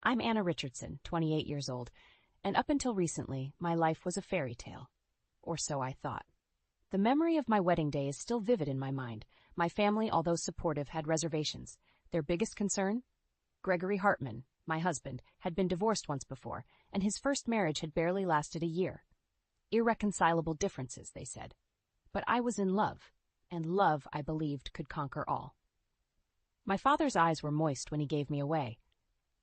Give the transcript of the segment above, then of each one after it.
I'm Anna Richardson, 28 years old, and up until recently, my life was a fairy tale. Or so I thought. The memory of my wedding day is still vivid in my mind. My family, although supportive, had reservations. Their biggest concern? Gregory Hartman, my husband, had been divorced once before, and his first marriage had barely lasted a year. Irreconcilable differences, they said. But I was in love, and love, I believed, could conquer all. My father's eyes were moist when he gave me away.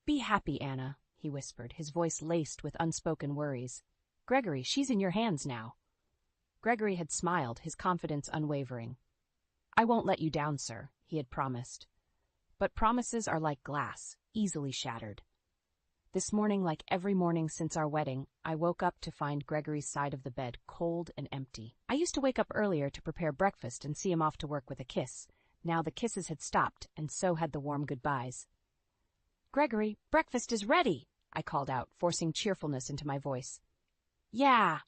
"Be happy, Anna," he whispered, his voice laced with unspoken worries. "Gregory, she's in your hands now." Gregory had smiled, his confidence unwavering. "I won't let you down, sir," he had promised. But promises are like glass, easily shattered. This morning, like every morning since our wedding, I woke up to find Gregory's side of the bed cold and empty. I used to wake up earlier to prepare breakfast and see him off to work with a kiss. Now the kisses had stopped, and so had the warm goodbyes. "Gregory, breakfast is ready," I called out, forcing cheerfulness into my voice. "Yeah,"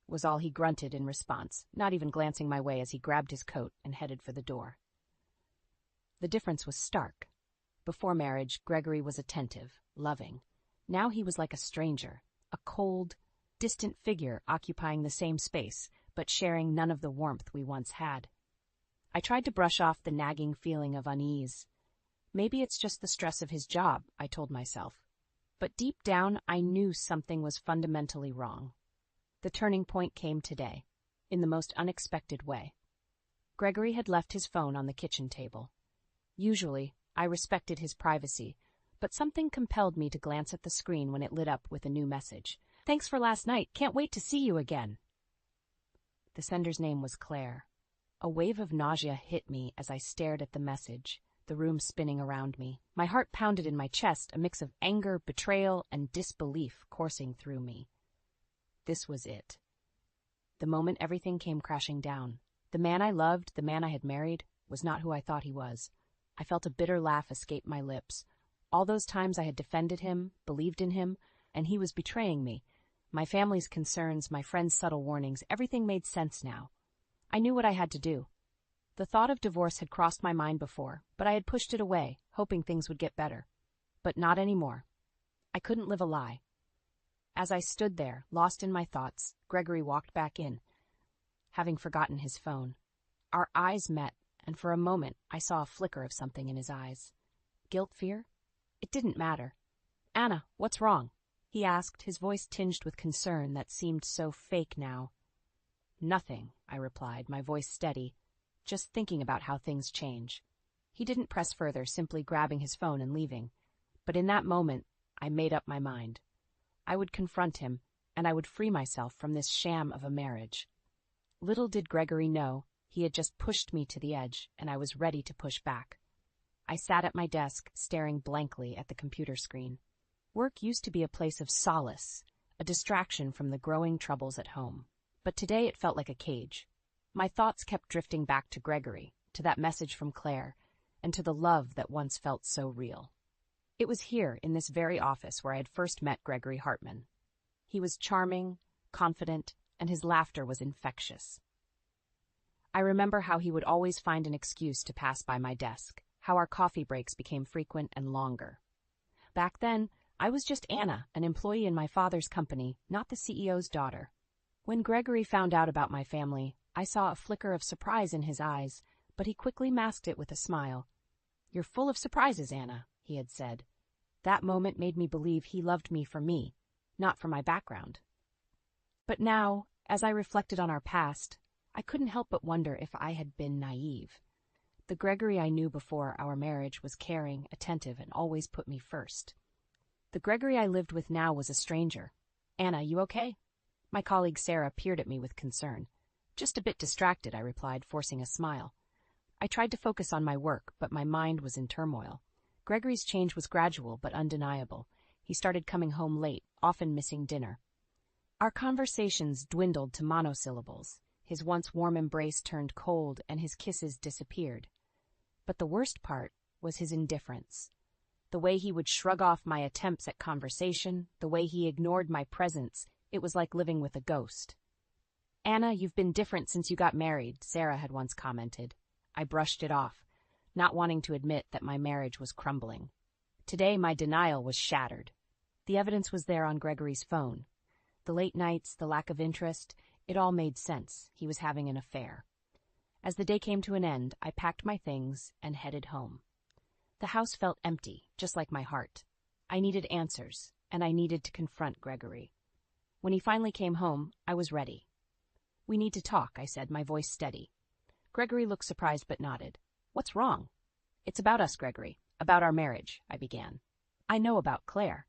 was all he grunted in response, not even glancing my way as he grabbed his coat and headed for the door. The difference was stark. Before marriage, Gregory was attentive, loving. Now he was like a stranger, a cold, distant figure occupying the same space, but sharing none of the warmth we once had. I tried to brush off the nagging feeling of unease. Maybe it's just the stress of his job, I told myself. But deep down, I knew something was fundamentally wrong. The turning point came today, in the most unexpected way. Gregory had left his phone on the kitchen table. Usually, I respected his privacy, but something compelled me to glance at the screen when it lit up with a new message. "Thanks for last night. Can't wait to see you again." The sender's name was Claire. A wave of nausea hit me as I stared at the message, the room spinning around me. My heart pounded in my chest, a mix of anger, betrayal, and disbelief coursing through me. This was it. The moment everything came crashing down. The man I loved, the man I had married, was not who I thought he was. I felt a bitter laugh escape my lips. All those times I had defended him, believed in him, and he was betraying me. My family's concerns, my friends' subtle warnings, everything made sense now. I knew what I had to do. The thought of divorce had crossed my mind before, but I had pushed it away, hoping things would get better. But not anymore. I couldn't live a lie. As I stood there, lost in my thoughts, Gregory walked back in, having forgotten his phone. Our eyes met, and for a moment I saw a flicker of something in his eyes. Guilt, fear? It didn't matter. "Anna, what's wrong?" he asked, his voice tinged with concern that seemed so fake now. "Nothing," I replied, my voice steady, "just thinking about how things change." He didn't press further, simply grabbing his phone and leaving. But in that moment, I made up my mind. I would confront him, and I would free myself from this sham of a marriage. Little did Gregory know, he had just pushed me to the edge, and I was ready to push back. I sat at my desk, staring blankly at the computer screen. Work used to be a place of solace, a distraction from the growing troubles at home. But today it felt like a cage. My thoughts kept drifting back to Gregory, to that message from Claire, and to the love that once felt so real. It was here, in this very office, where I had first met Gregory Hartman. He was charming, confident, and his laughter was infectious. I remember how he would always find an excuse to pass by my desk, how our coffee breaks became frequent and longer. Back then, I was just Anna, an employee in my father's company, not the CEO's daughter. When Gregory found out about my family, I saw a flicker of surprise in his eyes, but he quickly masked it with a smile. "You're full of surprises, Anna," he had said. That moment made me believe he loved me for me, not for my background. But now, as I reflected on our past, I couldn't help but wonder if I had been naive. The Gregory I knew before our marriage was caring, attentive, and always put me first. The Gregory I lived with now was a stranger. "Anna, you okay?" My colleague Sarah peered at me with concern. "Just a bit distracted," I replied, forcing a smile. I tried to focus on my work, but my mind was in turmoil. Gregory's change was gradual but undeniable. He started coming home late, often missing dinner. Our conversations dwindled to monosyllables. His once warm embrace turned cold, and his kisses disappeared. But the worst part was his indifference. The way he would shrug off my attempts at conversation, the way he ignored my presence, it was like living with a ghost. "Anna, you've been different since you got married," Sarah had once commented. I brushed it off, not wanting to admit that my marriage was crumbling. Today, my denial was shattered. The evidence was there on Gregory's phone. The late nights, the lack of interest, it all made sense. He was having an affair. As the day came to an end, I packed my things and headed home. The house felt empty, just like my heart. I needed answers, and I needed to confront Gregory. When he finally came home, I was ready. "We need to talk," I said, my voice steady. Gregory looked surprised but nodded. "What's wrong?" "It's about us, Gregory. About our marriage," I began. "I know about Claire."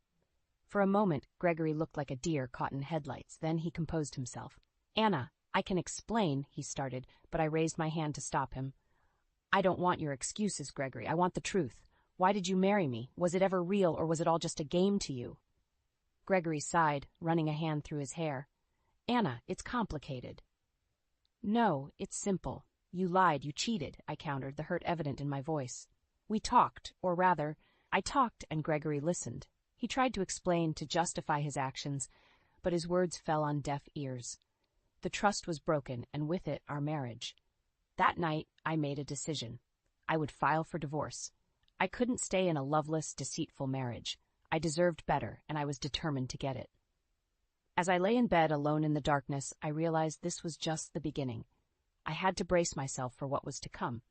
For a moment, Gregory looked like a deer caught in headlights. Then he composed himself. "Anna, I can explain," he started, but I raised my hand to stop him. "I don't want your excuses, Gregory. I want the truth. Why did you marry me? Was it ever real, or was it all just a game to you?" Gregory sighed, running a hand through his hair. "Anna, it's complicated." "No, it's simple. You lied, you cheated," I countered, the hurt evident in my voice. "We talked, or rather, I talked and Gregory listened. He tried to explain, to justify his actions, but his words fell on deaf ears. The trust was broken, and with it, our marriage. That night, I made a decision. I would file for divorce. I couldn't stay in a loveless, deceitful marriage. I deserved better, and I was determined to get it. As I lay in bed alone in the darkness, I realized this was just the beginning. I had to brace myself for what was to come.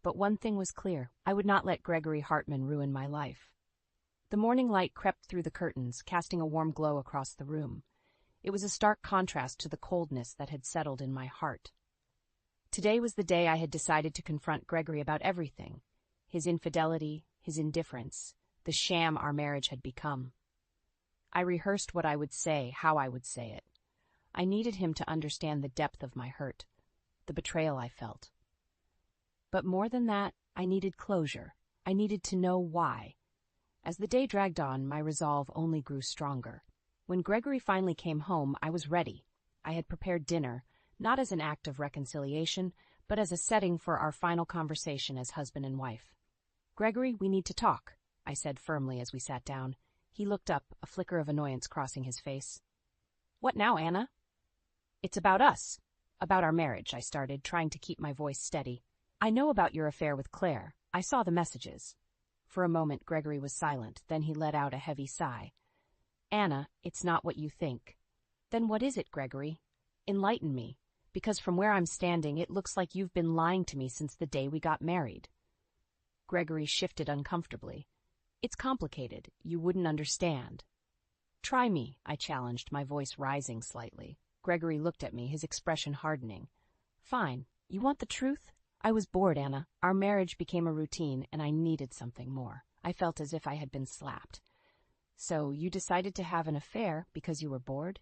But one thing was clear. I would not let Gregory Hartman ruin my life. The morning light crept through the curtains, casting a warm glow across the room. It was a stark contrast to the coldness that had settled in my heart. Today was the day I had decided to confront Gregory about everything. His infidelity, his indifference, the sham our marriage had become. I rehearsed what I would say, how I would say it. I needed him to understand the depth of my hurt, the betrayal I felt. But more than that, I needed closure. I needed to know why. As the day dragged on, my resolve only grew stronger. When Gregory finally came home, I was ready. I had prepared dinner, not as an act of reconciliation, but as a setting for our final conversation as husband and wife. "Gregory, we need to talk," I said firmly as we sat down. He looked up, a flicker of annoyance crossing his face. "What now, Anna?" "It's about us. About our marriage," I started, trying to keep my voice steady. "I know about your affair with Claire. I saw the messages." For a moment, Gregory was silent. Then he let out a heavy sigh. "Anna, it's not what you think." "Then what is it, Gregory? Enlighten me, because from where I'm standing, it looks like you've been lying to me since the day we got married." Gregory shifted uncomfortably. "It's complicated. You wouldn't understand." "Try me," I challenged, my voice rising slightly. Gregory looked at me, his expression hardening. "Fine. You want the truth? I was bored, Anna. Our marriage became a routine, and I needed something more. I felt as if I had been slapped." "So you decided to have an affair because you were bored?"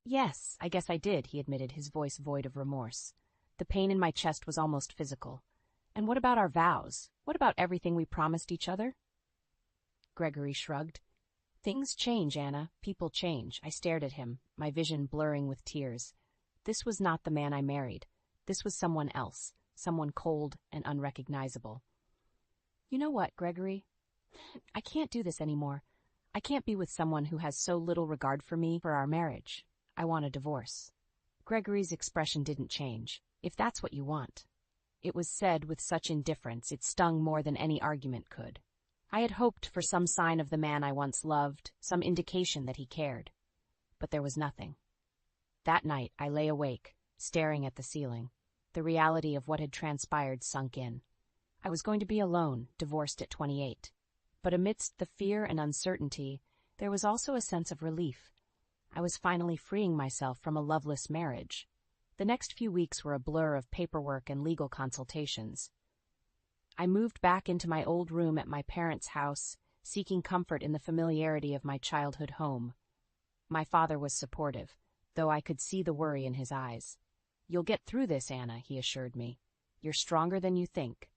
"Yes, I guess I did," he admitted, his voice void of remorse. The pain in my chest was almost physical. "And what about our vows? What about everything we promised each other?" Gregory shrugged. "Things change, Anna. People change." I stared at him, my vision blurring with tears. This was not the man I married. This was someone else, someone cold and unrecognizable. "You know what, Gregory? I can't do this anymore. I can't be with someone who has so little regard for me, for our marriage. I want a divorce." Gregory's expression didn't change. "If that's what you want." It was said with such indifference it stung more than any argument could. I had hoped for some sign of the man I once loved, some indication that he cared. But there was nothing. That night I lay awake, staring at the ceiling. The reality of what had transpired sunk in. I was going to be alone, divorced at 28. But amidst the fear and uncertainty, there was also a sense of relief. I was finally freeing myself from a loveless marriage. The next few weeks were a blur of paperwork and legal consultations. I moved back into my old room at my parents' house, seeking comfort in the familiarity of my childhood home. My father was supportive, though I could see the worry in his eyes. "You'll get through this, Anna," he assured me. "You're stronger than you think."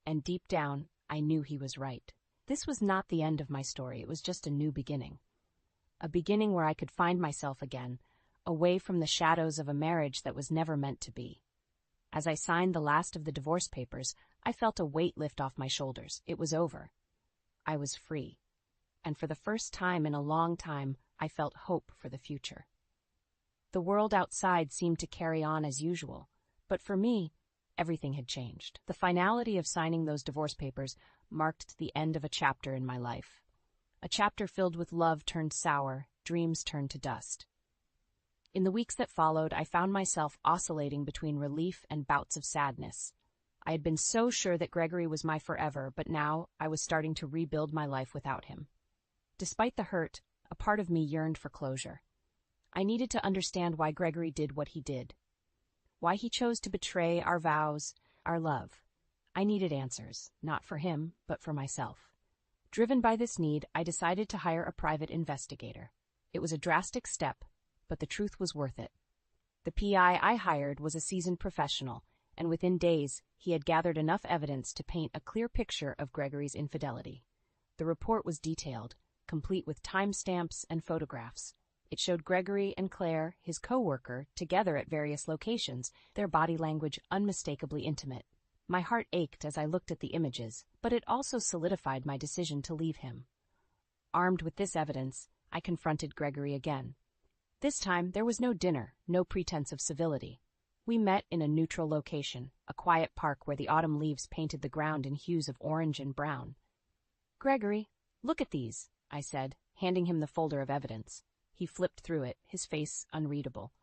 And deep down, I knew he was right. This was not the end of my story. It was just a new beginning. A beginning where I could find myself again, away from the shadows of a marriage that was never meant to be. As I signed the last of the divorce papers, I felt a weight lift off my shoulders. It was over. I was free. And for the first time in a long time, I felt hope for the future. The world outside seemed to carry on as usual, but for me, everything had changed. The finality of signing those divorce papers marked the end of a chapter in my life. A chapter filled with love turned sour, dreams turned to dust. In the weeks that followed, I found myself oscillating between relief and bouts of sadness. I had been so sure that Gregory was my forever, but now I was starting to rebuild my life without him. Despite the hurt, a part of me yearned for closure. I needed to understand why Gregory did what he did. Why he chose to betray our vows, our love. I needed answers, not for him, but for myself. Driven by this need, I decided to hire a private investigator. It was a drastic step, but the truth was worth it. The PI I hired was a seasoned professional, and within days, he had gathered enough evidence to paint a clear picture of Gregory's infidelity. The report was detailed, complete with timestamps and photographs. It showed Gregory and Claire, his co-worker, together at various locations, their body language unmistakably intimate. My heart ached as I looked at the images, but it also solidified my decision to leave him. Armed with this evidence, I confronted Gregory again. This time, there was no dinner, no pretense of civility. We met in a neutral location, a quiet park where the autumn leaves painted the ground in hues of orange and brown. "Gregory, look at these," I said, handing him the folder of evidence. He flipped through it, his face unreadable.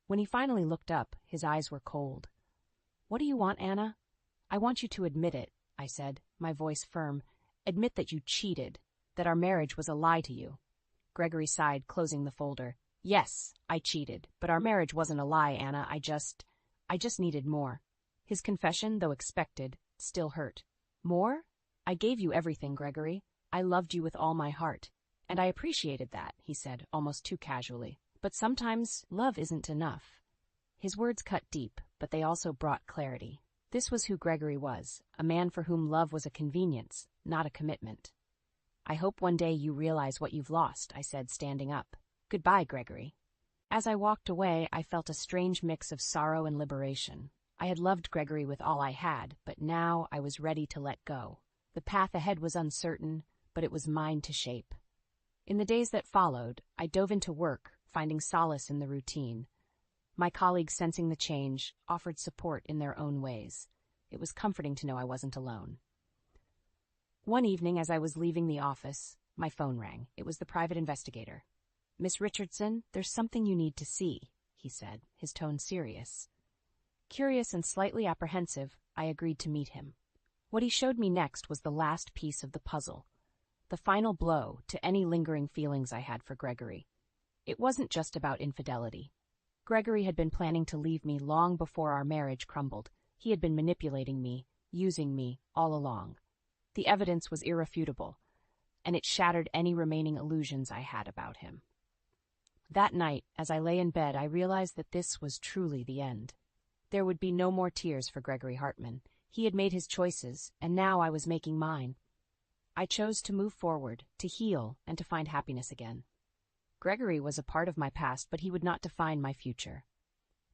When he finally looked up, his eyes were cold. "What do you want, Anna?" "I want you to admit it," I said, my voice firm. "Admit that you cheated, that our marriage was a lie to you." Gregory sighed, closing the folder. "Yes, I cheated, but our marriage wasn't a lie, Anna. I just needed more." His confession, though expected, still hurt. "More? I gave you everything, Gregory. I loved you with all my heart. And I appreciated that," he said, almost too casually. "But sometimes love isn't enough." His words cut deep, but they also brought clarity. This was who Gregory was, a man for whom love was a convenience, not a commitment. "I hope one day you realize what you've lost," I said, standing up. "Goodbye, Gregory." As I walked away, I felt a strange mix of sorrow and liberation. I had loved Gregory with all I had, but now I was ready to let go. The path ahead was uncertain, but it was mine to shape. In the days that followed, I dove into work, finding solace in the routine. My colleagues, sensing the change, offered support in their own ways. It was comforting to know I wasn't alone. One evening, as I was leaving the office, my phone rang. It was the private investigator. "Miss Richardson, there's something you need to see," he said, his tone serious. Curious and slightly apprehensive, I agreed to meet him. What he showed me next was the last piece of the puzzle, the final blow to any lingering feelings I had for Gregory. It wasn't just about infidelity. Gregory had been planning to leave me long before our marriage crumbled. He had been manipulating me, using me, all along. The evidence was irrefutable, and it shattered any remaining illusions I had about him. That night, as I lay in bed, I realized that this was truly the end. There would be no more tears for Gregory Hartman. He had made his choices, and now I was making mine. I chose to move forward, to heal, and to find happiness again. Gregory was a part of my past, but he would not define my future.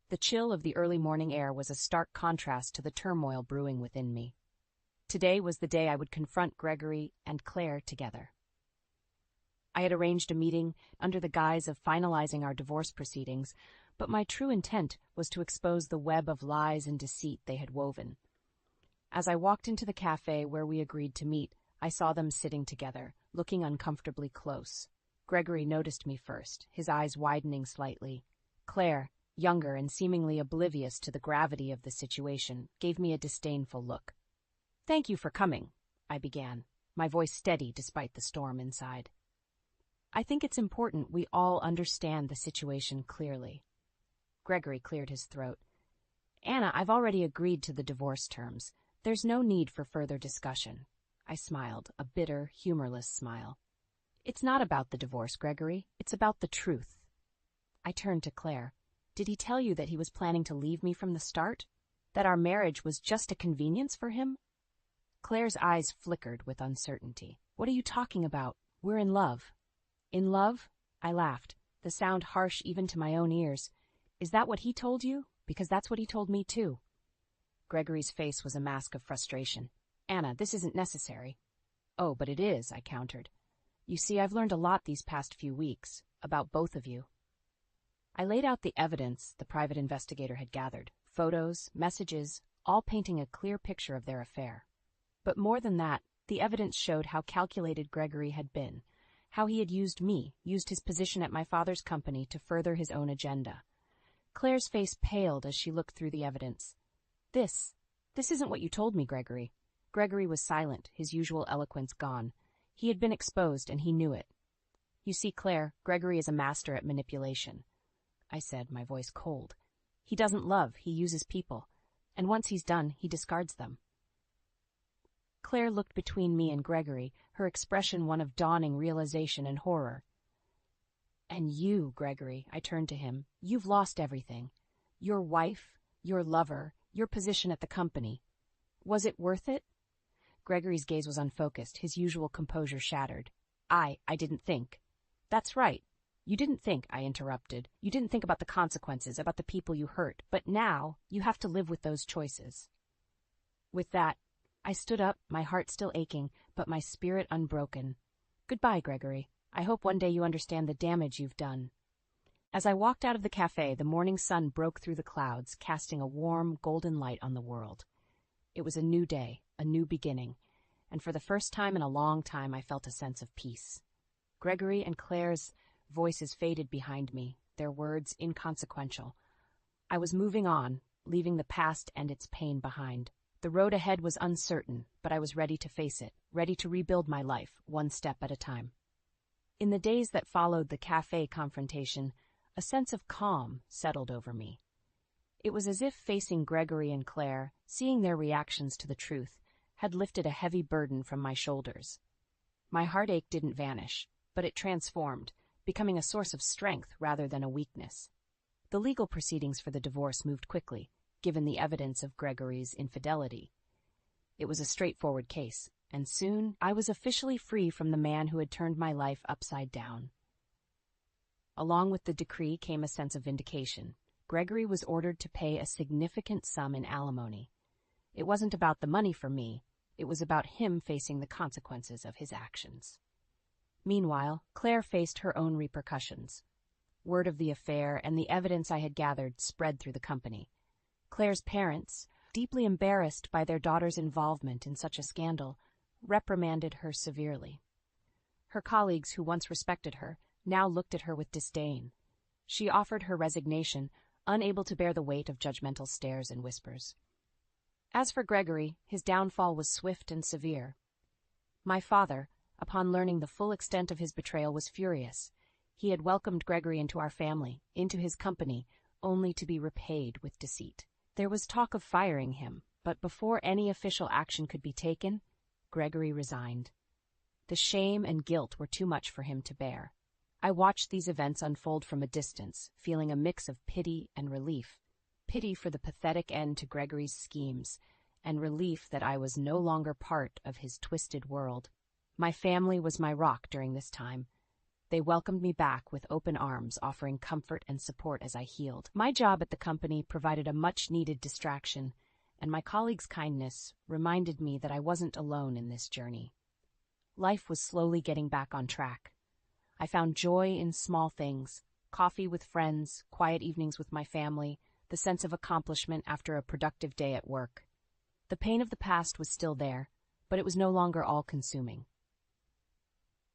The chill of the early morning air was a stark contrast to the turmoil brewing within me. Today was the day I would confront Gregory and Claire together. I had arranged a meeting under the guise of finalizing our divorce proceedings, but my true intent was to expose the web of lies and deceit they had woven. As I walked into the cafe where we agreed to meet, I saw them sitting together, looking uncomfortably close. Gregory noticed me first, his eyes widening slightly. Claire, younger and seemingly oblivious to the gravity of the situation, gave me a disdainful look. "Thank you for coming," I began, my voice steady despite the storm inside. "I think it's important we all understand the situation clearly." Gregory cleared his throat. "Anna, I've already agreed to the divorce terms. There's no need for further discussion." I smiled, a bitter, humorless smile. "It's not about the divorce, Gregory. It's about the truth." I turned to Claire. "Did he tell you that he was planning to leave me from the start? That our marriage was just a convenience for him?" Claire's eyes flickered with uncertainty. "What are you talking about? We're in love." "In love?" I laughed, the sound harsh even to my own ears. "Is that what he told you? Because that's what he told me too." Gregory's face was a mask of frustration. "Anna, this isn't necessary." "Oh, but it is," I countered. "You see, I've learned a lot these past few weeks, about both of you." I laid out the evidence the private investigator had gathered, photos, messages, all painting a clear picture of their affair. But more than that, the evidence showed how calculated Gregory had been, how he had used me, used his position at my father's company to further his own agenda. Claire's face paled as she looked through the evidence. This isn't what you told me, Gregory." Gregory was silent, his usual eloquence gone. He had been exposed, and he knew it. "You see, Claire, Gregory is a master at manipulation," I said, my voice cold. "He doesn't love, he uses people. And once he's done, he discards them." Claire looked between me and Gregory, her expression one of dawning realization and horror. "And you, Gregory," I turned to him, "you've lost everything. Your wife, your lover, your position at the company. Was it worth it?" Gregory's gaze was unfocused, his usual composure shattered. I didn't think." "That's right. You didn't think," I interrupted. "You didn't think about the consequences, about the people you hurt. But now, you have to live with those choices." With that, I stood up, my heart still aching, but my spirit unbroken. "Goodbye, Gregory. I hope one day you understand the damage you've done." As I walked out of the cafe, the morning sun broke through the clouds, casting a warm, golden light on the world. It was a new day, a new beginning, and for the first time in a long time I felt a sense of peace. Gregory and Claire's voices faded behind me, their words inconsequential. I was moving on, leaving the past and its pain behind. The road ahead was uncertain, but I was ready to face it, ready to rebuild my life, one step at a time. In the days that followed the cafe confrontation, a sense of calm settled over me. It was as if facing Gregory and Claire, seeing their reactions to the truth, had lifted a heavy burden from my shoulders. My heartache didn't vanish, but it transformed, becoming a source of strength rather than a weakness. The legal proceedings for the divorce moved quickly, given the evidence of Gregory's infidelity. It was a straightforward case, and soon I was officially free from the man who had turned my life upside down. Along with the decree came a sense of vindication. Gregory was ordered to pay a significant sum in alimony. It wasn't about the money for me, it was about him facing the consequences of his actions. Meanwhile, Claire faced her own repercussions. Word of the affair and the evidence I had gathered spread through the company. Claire's parents, deeply embarrassed by their daughter's involvement in such a scandal, reprimanded her severely. Her colleagues, who once respected her, now looked at her with disdain. She offered her resignation, unable to bear the weight of judgmental stares and whispers. As for Gregory, his downfall was swift and severe. My father, upon learning the full extent of his betrayal, was furious. He had welcomed Gregory into our family, into his company, only to be repaid with deceit. There was talk of firing him, but before any official action could be taken, Gregory resigned. The shame and guilt were too much for him to bear. I watched these events unfold from a distance, feeling a mix of pity and relief. Pity for the pathetic end to Gregory's schemes, and relief that I was no longer part of his twisted world. My family was my rock during this time. They welcomed me back with open arms, offering comfort and support as I healed. My job at the company provided a much-needed distraction, and my colleagues' kindness reminded me that I wasn't alone in this journey. Life was slowly getting back on track. I found joy in small things: coffee with friends, quiet evenings with my family, the sense of accomplishment after a productive day at work. The pain of the past was still there, but it was no longer all-consuming.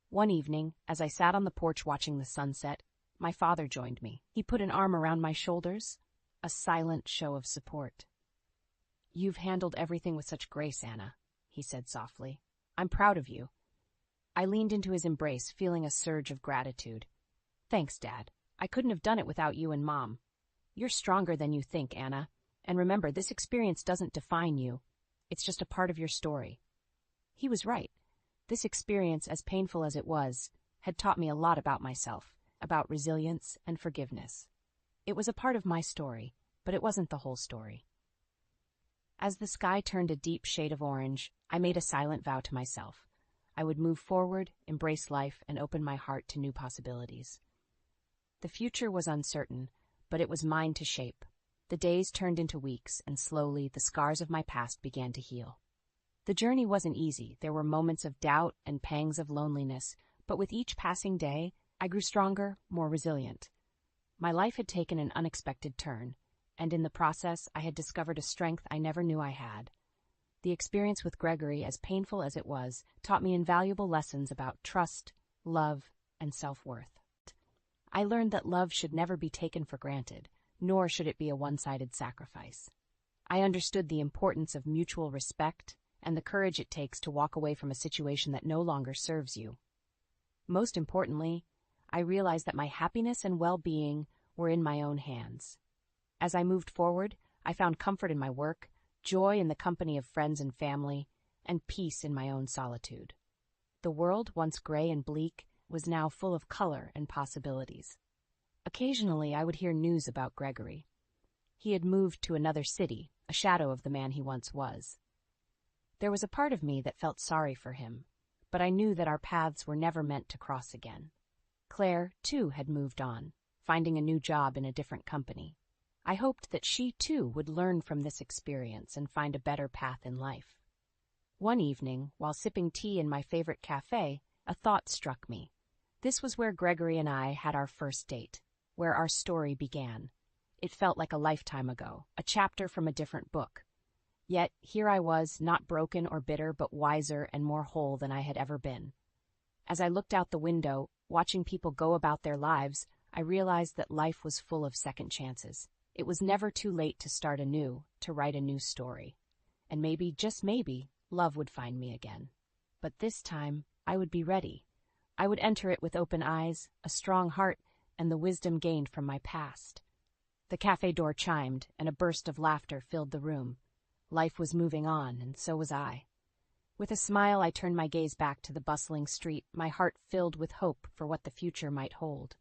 One evening, as I sat on the porch watching the sunset, my father joined me. He put an arm around my shoulders, a silent show of support. "You've handled everything with such grace, Anna," he said softly. "I'm proud of you." I leaned into his embrace, feeling a surge of gratitude. "Thanks, Dad. I couldn't have done it without you and Mom. You're stronger than you think, Anna. And remember, this experience doesn't define you. It's just a part of your story." He was right. This experience, as painful as it was, had taught me a lot about myself, about resilience and forgiveness. It was a part of my story, but it wasn't the whole story. As the sky turned a deep shade of orange, I made a silent vow to myself. I would move forward, embrace life, and open my heart to new possibilities. The future was uncertain, but it was mine to shape. The days turned into weeks, and slowly the scars of my past began to heal. The journey wasn't easy. There were moments of doubt and pangs of loneliness, but with each passing day, I grew stronger, more resilient. My life had taken an unexpected turn, and in the process, I had discovered a strength I never knew I had. The experience with Gregory, as painful as it was, taught me invaluable lessons about trust, love, and self-worth. I learned that love should never be taken for granted, nor should it be a one-sided sacrifice. I understood the importance of mutual respect and the courage it takes to walk away from a situation that no longer serves you. Most importantly, I realized that my happiness and well-being were in my own hands. As I moved forward, I found comfort in my work, joy in the company of friends and family, and peace in my own solitude. The world, once gray and bleak, was now full of color and possibilities. Occasionally, I would hear news about Gregory. He had moved to another city, a shadow of the man he once was. There was a part of me that felt sorry for him, but I knew that our paths were never meant to cross again. Claire, too, had moved on, finding a new job in a different company. I hoped that she, too, would learn from this experience and find a better path in life. One evening, while sipping tea in my favorite cafe, a thought struck me. This was where Gregory and I had our first date, where our story began. It felt like a lifetime ago, a chapter from a different book. Yet here I was, not broken or bitter, but wiser and more whole than I had ever been. As I looked out the window, watching people go about their lives, I realized that life was full of second chances. It was never too late to start anew, to write a new story. And maybe, just maybe, love would find me again. But this time, I would be ready. I would enter it with open eyes, a strong heart, and the wisdom gained from my past. The cafe door chimed, and a burst of laughter filled the room. Life was moving on, and so was I. With a smile, I turned my gaze back to the bustling street, my heart filled with hope for what the future might hold.